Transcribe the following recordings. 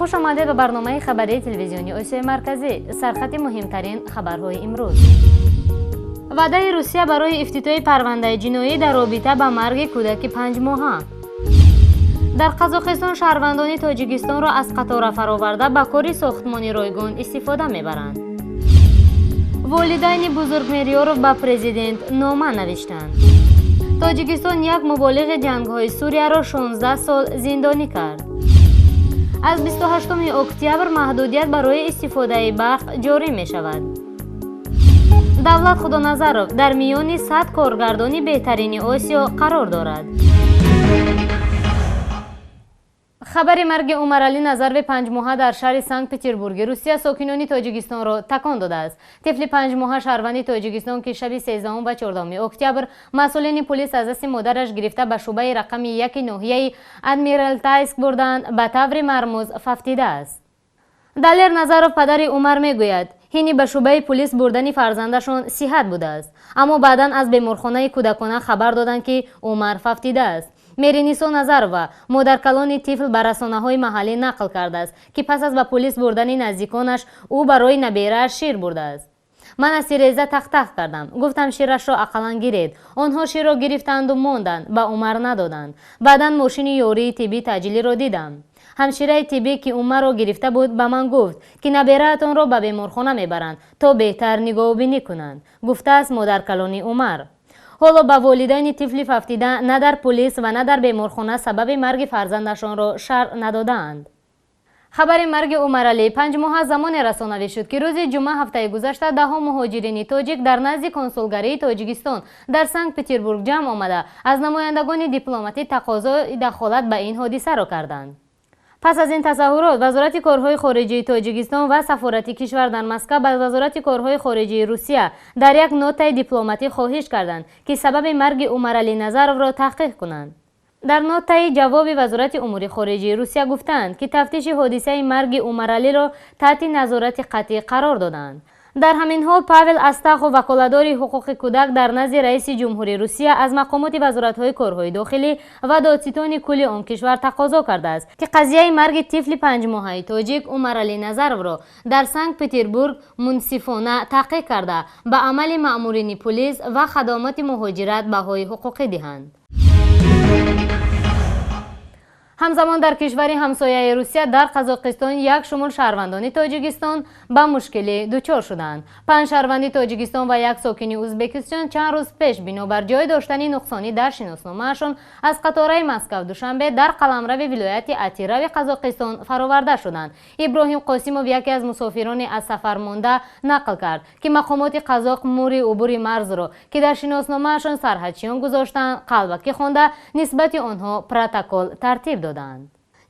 خوش آمدید به برنامه خبری تلویزیونی آسیای مرکزی. سرخط مهمترین خبرهای امروز. وعده روسیه برای افتتاح پرونده جنایی در رابطه با مرگ کودک 5 ماهه. در قزاقستان شهروندان تاجیکستان را از قطار فرآورده به کار ساختمان رایگان استفاده میبرند. والدین بزرگ میریارو به پرزیدنت نامه نوشتند. تاجیکستان یک مبالغ جنگ‌های سوریه را 16 سال زندانی کرد. از 28 اکتبر محدودیت برای استفاده برق جاری می شود. دولت خدانظرов در میان 100 کارگردان بهترین آسیا قرار دارد. خبر مرگ عمرعلی نظرov 5 ماهه در شهر سنت پترزبورگ روسیه ساکنان تاجیکستان را تکان داده است. طفل 5 ماهه شهروند تاجیکستان که شب 13 و 14 اکتبر مسئولین پلیس از دست مادرش گرفته به شعبه رقم 1 ناحیه ادمیرالتایسک بردند به طور مرموز ففتیده است. دلیر نظرov پدر عمر میگوید هینی به شعبه پلیس بردن فرزندشان صحت بوده است، اما بعدا از بیمارخانه کودکانه خبر دادند که عمر ففتیده است. میرینیسا نظرova مادرکلان طفل به رسانه‌های محلی نقل کرده است که پس از به پلیس بردن نزدیکانش او برای نبیره‌اش شیر برده است. من از سیریزه تق کردم، گفتم شیرش را اقلا گیرید. آنها شیر را گرفتند و ماندند، به عمر ندادند. بعدا ماشین یاری طبی تجلی را دیدم. همشیره طبی که عمر را گرفته بود به من گفت که نبیره‌تان را به بیمارخانه میبرند تا بهتر نگاهبینی کنند، گفته است مادرکلان عمر. حالا به والدین طفل ففتیده نه در پلیس و نه در بیمارخانه سبب مرگ فرزندشان را شرح ندادند. خبر مرگ عمرعلی 5 ماه زمان رسانه‌ای شد که روز جمعه هفته گذشته 10 مهاجرین تاجیک در نزد کنسولگری تاجیکستان در سنت پترزبورگ جمع آمده از نمایندگان دیپلماتی تقاضای دخالت به این حادثه را کردند. پس از این تظاهرات وزارت کارهای خارجه تاجیکستان و سفارت کشور در مسکو به وزارت کارهای خارجه روسیه در یک نوت دیپلماتی خواهش کردند که سبب مرگ عمرعلی نظرov را تحقیق کنند. در نوت جواب وزارت امور خارجه روسیه گفتند که تفتیش حادثه مرگ عمرعلی را تحت نظارت قطعی قرار دادند. در همین حال پاول استاخو وکالتدار حقوق کودک در نزد رئیس جمهوری روسیه از مقامات وزارت‌های کارهای داخلی و دادستان کل آن کشور تقاضا کرده است که قضیه مرگ طفل 5 ماهه تاجیک عمرعلی نظرov را در سنت پترزبورگ منصفانه تحقیق کرده به عمل مأمورین پلیس و خدمات مهاجرت بهای حقوقی دهند. همزمان در کشور همسایه روسیه در قزاقستان یک شمول شهروندان تاجیکستان به مشکلی دچار شدند. 5 شهروند تاجیکستان و یک ساکن ازبکستان چند روز پیش بنابر جای داشتن نقصانی در شناسنامه‌شان از قطار مسکو دوشنبه در قلمرو ولایت اتیرا قزاقستان فرآورده شدند. ابراهیم قاسیموف یکی از مسافران از سفر مانده نقل کرد که مقامات قزاق مور عبور مرز را که در شناسنامه‌شان سرحدچیان گذاشتند قلبکی خوانده نسبت آنها پروتکل ترتیب دادند.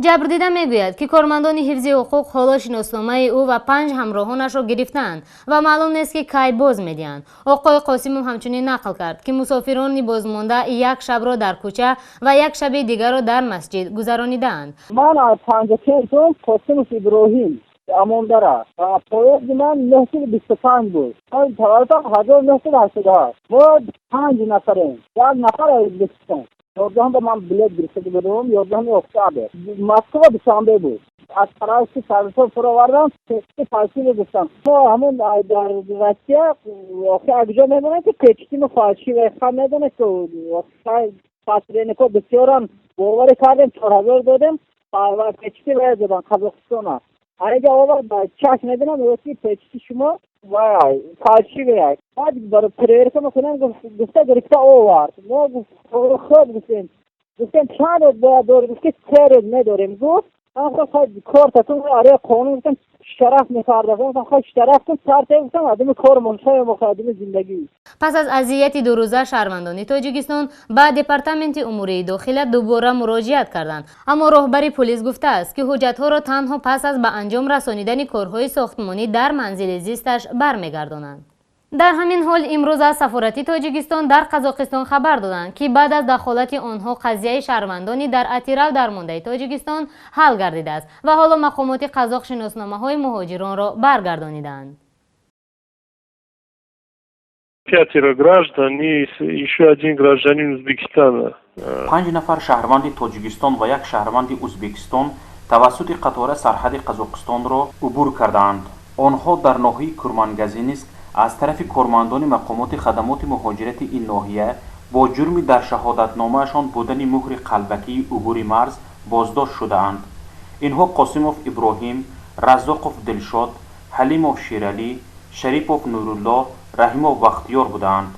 جبردیده میگوید که کارمندان حفظ حقوق حالا شناسنامه او و 5 همراهانش را گرفتند و معلوم نیست که کی باز میدهند. آقای قاسیموف همچنین نقل کرد که مسافران بازمانده یک شب را در کوچه و یک شب دیگر را در مسجد گذرانیدند. من از 55 قاسیموف ابراهیم امانداره پاییز من 925 بود. توسط 1988 ما 5 نفریم. یک نفر از ازبکستان 11 من بلیت گرفته بودم. 11 اکتبر مسکو دوشنبه بود. از طرف سرسو فرآوردم که فارسی رو گفتم ما همون در روسیه آخه اگجا میدونه که کشتیم فارسی و خواهم میدونه که فاصله نکو بسیاران باور کردیم 4000 دادیم و کشتی باید دادن قزاقستان. اگه آور چشم میدونم روسی کشتی شما و فارسی بیاید بعد برای پریرکا میکنم گفته گرفته آورد. ما خوب گفتیم چند روز باید داریم که 3 روز نداریم. گفت من خواهد کار تکون آره قانون گفتم شرف میکرده گفتم خواهد شرف کن سرطه گفتم آدم کار منشای مخادم زندگی. پس از اذیت 2 روزه شهروندان تاجیکستان به دپارتمنت امور داخله دوباره مراجعت کردند، اما راهبر پلیس گفته است که حجت‌ها را تنها پس از به انجام رسانیدن کارهای ساختمانی در منزل زیستش برمیگردانند. در همین حال امروز از سفارت تاجیکستان در قزاقستان خبر دادند که بعد از دخالت آنها قضیه شهروندانی در اتیرا درمانده تاجیکستان حل گردیده است و حالا مقامات قزاق شناسنامه‌های مهاجران را برگردانیدند. 5 граждан и еще 1 гражданин Узбекистана. 5 نفر شهروند تاجیکستان و یک شهروند ازبکستان توسط قطار سرحد قزاقستان را عبور کردند. آنها در ناحیه کرمانگزینسک از طرف کارمندان مقامات خدمات مهاجرت این ناحیه با جرم در شهادتنامه‌شان بودن مهر قلبکی عبور مرز بازداشت شده‌اند. اینها قاسموف ابراهیم، رزاقوف دلشاد، حلیموف شیرالی، شریفوف نورالله، رحیموف بختیار بودند.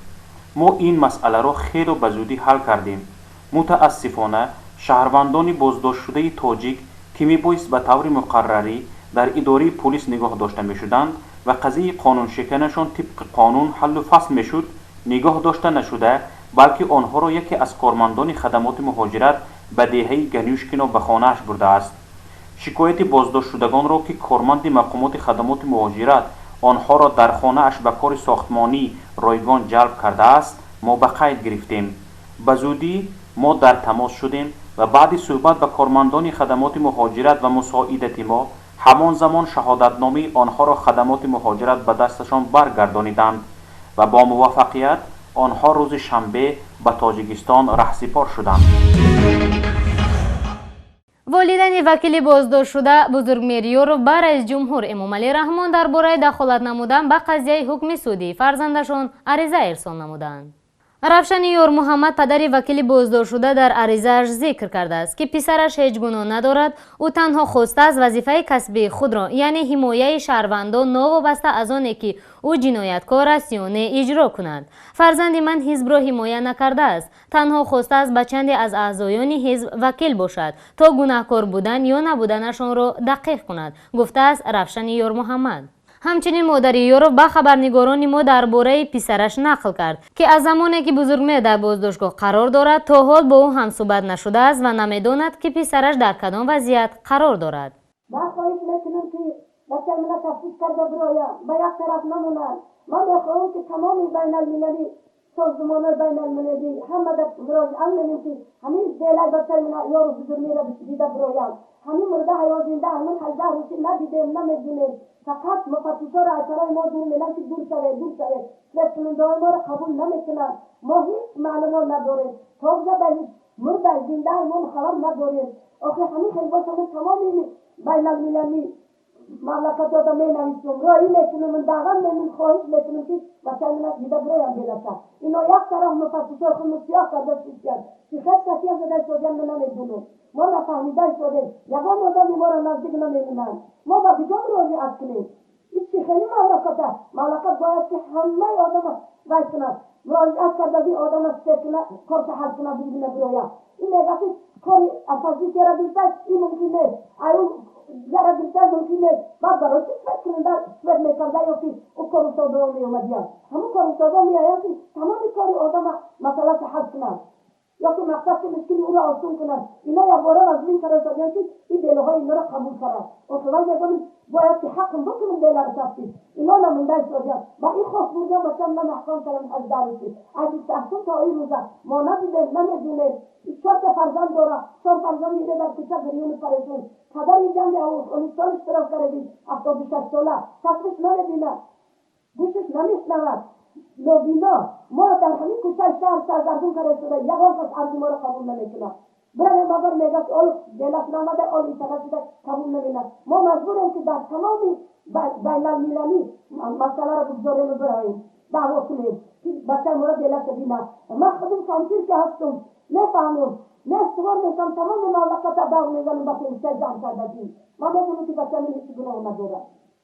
ما این مسئله را خیلی به زودی حل کردیم. متاسفانه شهروندان بازداشت شده تاجیک که میبایست به طور مقرری در اداره پلیس نگاه داشته میشدند و قضیه قانون شکنشان طبق قانون حل و فصل میشد، نگاه داشته نشده، بلکه آنها را یکی از کارمندان خدمات مهاجرت به دهه گنیوشکینا به خانه‌اش برده است. شکایت بازداشت شدگان را که کارمند مقامات خدمات مهاجرت آنها را در خانه‌اش به کار ساختمانی رایگان جلب کرده است ما به قید گرفتیم. به زودی ما در تماس شدیم و بعد صحبت با کارمندان خدمات مهاجرت و مساعدت ما همان زمان شهادتنامه آنها را خدمات مهاجرت به دستشان برگردانیدند و با موفقیت آنها روز شنبه به تاجیکستان رهسپار شدند. والدین وکیل بازداشت شده بزرگمیریور به رئیس جمهور امامعلی رحمان درباره دخالت نمودن به قضیه حکم سودی فرزندشان عریضه ارسال نمودند. رفشن یور محمد پدر وکیل بازداشت شده در عریضه‌اش ذکر کرده است که پسرش هیچ گناه ندارد. او تنها خواسته است وظیفه کسبی خود را یعنی حمایت شهروندان ناوابسته از آنی که او جنایتکار است یا نه اجرا کند. فرزند من حزب را حمایت نکرده است، تنها خواسته است به چندی از اعضایان حزب وکیل باشد تا گناهکار بودن یا نبودنشان را دقیق کند، گفته است رفشن یور محمد. همچنین مادر یورو به خبرنگاران ما درباره پسرش نقل کرد که از زمانی که بزرگمیر در بازداشتگاه قرار دارد تا حال با او هم صحبت نشده است و نمیداند که پسرش در کدام وضعیت قرار دارد. من خواهش میکنم که بچه من تفسیر کرده برایم به یک طرف نمونند. من میخواهم که تمام بین المللی سازمان‌های بین المللی همه در مراجعه کنیم که همین دیلای بچه من یارو بزرگمیر را دیده برایم. همین مرده حیات زنده همین خلده روشی ندیدیم نمیدونیم. فقط مفتشا را از سرای ما دور میلن که دور شوه لکنندهای ما را قبول نمیکنن. ما هیچ معلومات نداریم، تازه به هیچ مرده زنده ما خبر نداریم. آخه همین خیلی باشم تمامی بین المللی مملکت را می نویسیم رایی میکنم من دعوام من خواهش میکنم که بچه من دیده برایم بیلسن. اینا یک طرف مفتشا خود مسیح کرده سیستم که خیلی کسی هم زده شدیم من نمیدونم. ما نفهمیده شدیم یکان آدمی ما را نزدیک نمیمونن. ما با بجام راجعت کنیم. این چی خیلی مملکت باید که همه آدم رای کنند مراجعت کردگی آدم است کنه کار که حل کنه بگیرنه برایم. این نگاه که کاری افضلی که را بیرده این ممکن نیست، ایون جرا بیرده ممکن نیست. بعد برای چی فکر کننده فکر میکرده یا که او کار ساده می اومدیم همون کار ساده می آید که تمامی کاری آدم مسئله که حل کنند یا که مقصد که مشکلی او را آسون کنند. اینا یک باره از این کار شدن که این دیلهای اینا را قبول کنند. اصلا میگم باید که حقم بکنم دیل را تفسیر. اینا نمونده شدن با این خواست بودم بچم من احکام کردم از دارشی از این تحصیل تا این روزه ما ندیدیم نمیدونیم. 4 فرزند داره، 4 فرزند میره در کوچه گریون پریشون. پدر این جنگ افغانستان اشتراک کردی 76 ساله تصویش نمیبینه گوشش نمیشنود لوبینا. ما در همین کوچه شهر سرگردون کرده شده یکان کس عرضی ما را قبول نمیکنه. برای مگر میگه که اول دلت نامده اول ایتنه شده قبول نمینه. ما مجبوریم که در تمامی بین المللی مسئله را بگذاریم و براییم دعوا کنیم که بچه ما را دلت بینه. من خودم کانسیر که هستم نفهمم نستوار میکنم تمام مملکت دعوا میزنم با که چه جمع کردگی. من میدونم که بچه من هیچ گناه نداره.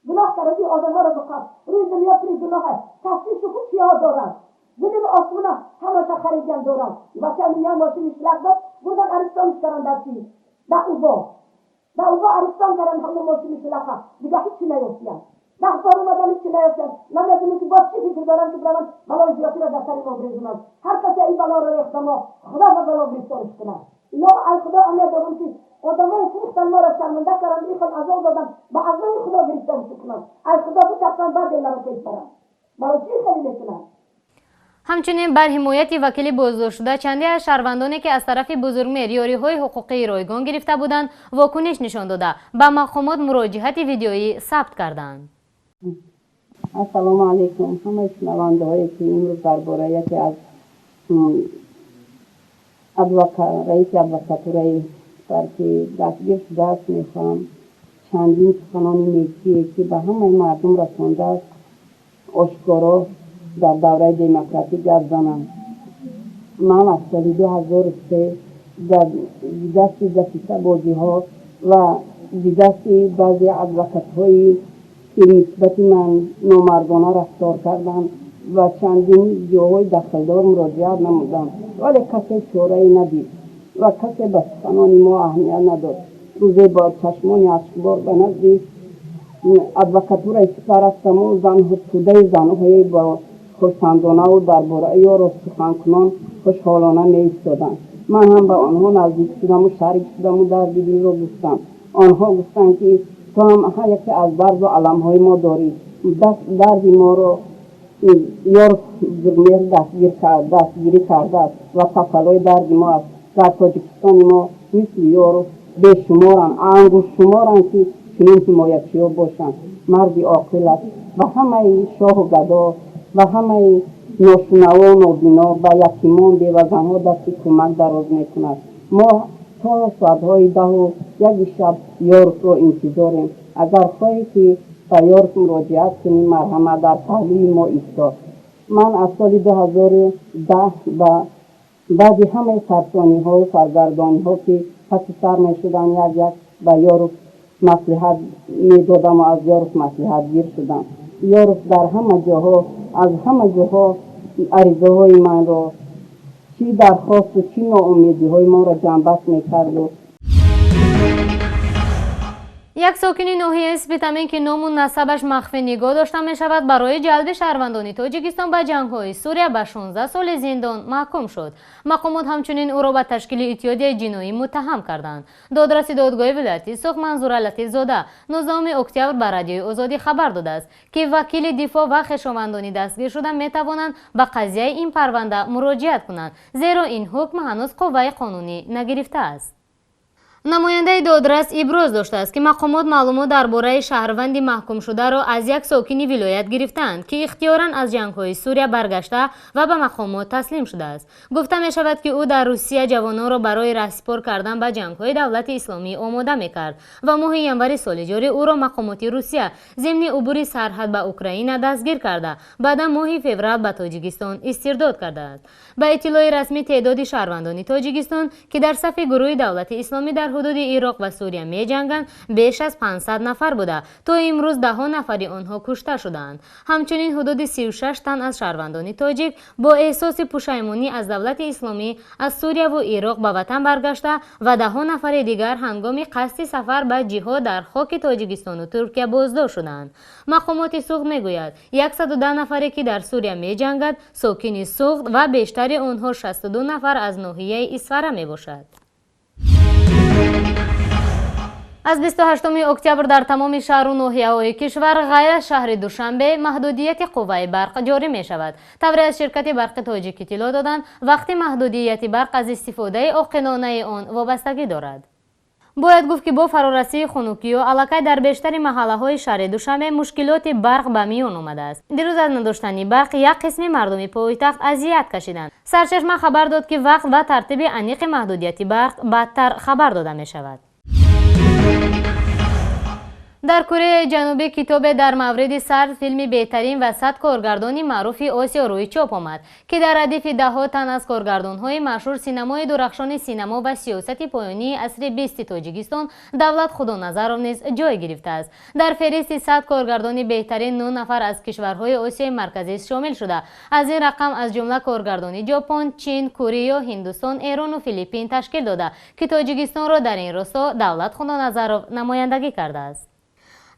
گناه کردگی آدم ها را بخواد روی دنیا پری گناه هست تفسیر شکر چیها دارن زمین آسمونه همه تا خریدن دارن. بچه من یک ماشین اشلاق داد بودن عرستانش کردن در چی؟ در اوبا عرستان کردن همه ماشین اشلاق ها دیگه هیچی نیفتیم. 10 بار اومدن هیچی نیفتیم. نمیدونم که باز چی فکر دارن که برون بلای زیادی را در سری ما بریزنن. هر کسی این بلا را ریختن ما خدا با بلا گرفتارش کنن. اینا ای خدا امید دارم که آدمای فروختن ما را شرمنده کردن این خود عذاب دادن با عذاب خدا گرفتارش کنن. ای خدا بچستن بعد اینا را کش برن برای چی خیلی میکنن. همچنین بر حمایت وکیل بازداشت شده چندی از شهروندانی که از طرف بزرگمیر یاری‌های حقوقی رایگان گرفته بودند واکنش نشان داده به مقامات مراجعت ویدیویی ثبت کردند. السلام علیکم همه شنونده‌هایی که امروز درباره یکی از رئیس ادوکاتورای کشور که دستگیر شده است میخوام چندین سخنان نیکی که به همه مردم رسانده است آشکارا در دوره دموکراتیک گپ زنم. من از سال 2003 در دست دسیسه بازی ها و دست بعضی ادوکت هایی که نسبت من نامردانه رفتار کردم و چندین جاهای دخلدار مراجعت نمودم ولی کسی چاره ندید و کسی به سخنان ما اهمیت نداد. روزی با چشمان اشکبار به نزد ادوکاتور سپر رفتم و توده زنهای با خوشخندانه و درباره یار سخن کنان خوشحالانه می ایستادند. من هم به آنها نزدیک شدم و شریک شدم و درد دل را گفتم. آنها گفتند که تو هم یکی از درد و علمهای ما داری. درد ما را یار زرمیر دستگیری کرده است و تفلای درد ما است. در تاجیکستان ما مثل یار بیشمارن انگوش شمارن که چنین حمایتچی‌ها باشند. مردی عاقل است و همه شاه و گدا و همه ناشنوا و نابینا و یتیمان بیوه‌زن‌ها دست کمک دراز می‌کند. ما تا ساعت‌های 10 و 1 شب یارت را انتظاریم. اگر خواهی که به یارت مراجعت کنی مرحمت در پهلوی ما ایستاد. من از سال 2010 بعد همه سرسانی‌ها و سرگردانی‌ها که پس سر می‌شدن یک به یارت مصلحت می‌دادم و از یارت مصلحت گیر شدم. یارت در همه جاها از همه جاها عریضه های من را چی درخواست و چی ناامیدی های ما را جنبش میکرد. یک ساکن ناحیه اسپیتامین که نام و نسبش مخفی نگاه داشته می شود برای جلب شهروندان تاجیکستان به جنگ‌های سوریه به 16 سال زندان محکوم شد. مقامات همچنین او را به تشکیل اتحادیه جنایی متهم کردند. دادرس دادگاه ولایتی سوخ منظور لطیف زاده 19 اکتبر به رادیوی آزادی خبر داده است که وکیل دفاع و خویشاوندان دستگیر شده می توانند به قضیه این پرونده مراجعت کنند زیرا این حکم هنوز قوه قانونی نگرفته است. نماینده دادرس ابراز داشته است که مقامات معلومات درباره شهروند محکوم شده را از یک ساکن ولایت گرفتند که اختیاراً از جنگ‌های سوریه برگشته و به مقامات تسلیم شده است. گفته می شود که او در روسیه جوانان را برای رهسپار کردن به جنگ‌های دولت اسلامی آماده می‌کرد و ماه ینور سال جاری او را مقامات روسیه ضمن عبور سرحد به اوکراین دستگیر کرده بعد ماه فوریه به تاجیکستان استرداد کرده است. به اطلاع رسمی تعداد شهروندان تاجیکستان که در صف گروه دولت اسلامی در حدود عراق و سوریه می جنگند بیش از 500 نفر بوده تا امروز 10 نفری آنها کشته شدند. همچنین حدود 36 تن از شهروندان تاجیک با احساس پشیمانی از دولت اسلامی از سوریه و عراق به وطن برگشته و 10 نفر دیگر هنگام قصد سفر به جهاد در خاک تاجیکستان و ترکیه بازداشت شدند. مقامات سوخت میگوید 110 نفری که در سوریه می جنگند ساکن سوخت و بیشتر آنها 62 نفر از ناحیه اصفهان می باشد. از 28 اکتبر در تمام شهر و ناحیه‌های کشور غیر از شهر دوشنبه محدودیت قوه برق جاری می شود. طوری از شرکت برق تاجیک اطلاع دادند وقتی محدودیت برق از استفاده عاقلانه آن وابستگی دارد. باید گفت که با فرارسی خنکی و علاقه در بیشتر محله‌های شهر دوشنبه مشکلات برق به میان آمده است. دیروز از نداشتن برق یک قسم مردم پایتخت اذیت کشیدند. سرچشمه خبر داد که وقت و ترتیب انیق محدودیت برق بعدتر خبر داده می شود. در کره جنوبی کتاب در مورد سرد فیلم بهترین و 100 کارگردان معروف آسیا روی چاپ آمد که در ردیف 10 تن از کارگردان‌های مشهور سینمای درخشان سینما و سیاست پایانی عصر 20 تاجیکستان دولت خدانظرov نیز جای گرفته است. در فهرست 100 کارگردان بهترین 9 نفر از کشورهای آسیای مرکزی شامل شده. از این رقم از جمله کارگردان ژاپن، چین، کره، هندوستان، ایران و فیلیپین تشکیل داده که تاجیکستان را در این راستا دولت خدانظرov نمایندگی کرده است.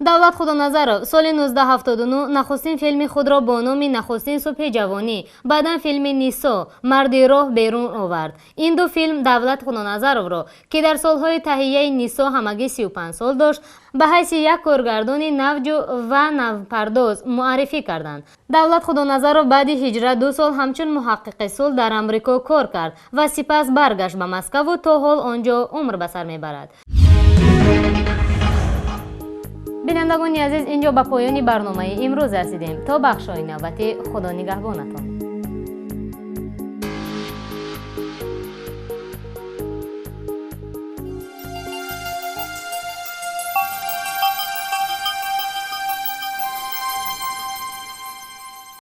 دولت خدانظرov سال 1979 نخستین فیلم خود را با نام نخستین صبح جوانی بعدا فیلم نیسا مردی راه بیرون آورد. این دو فیلم دولت خدانظرov را که در سالهای تهیه نیسا همگی 35 سال داشت به حیث یک کارگردان نوجو و نوپرداز معرفی کردند. دولت خدانظرov بعد هجرت 2 سال همچون محقق صلح در امریکا کار کرد و سپس برگشت به مسکو و تا حال آنجا عمر به سر میبرد. بینندگان عزیز، اینجا به پایان برنامه امروز رسیدیم. تا بخش‌های نوبتی خدا نگهبانتان.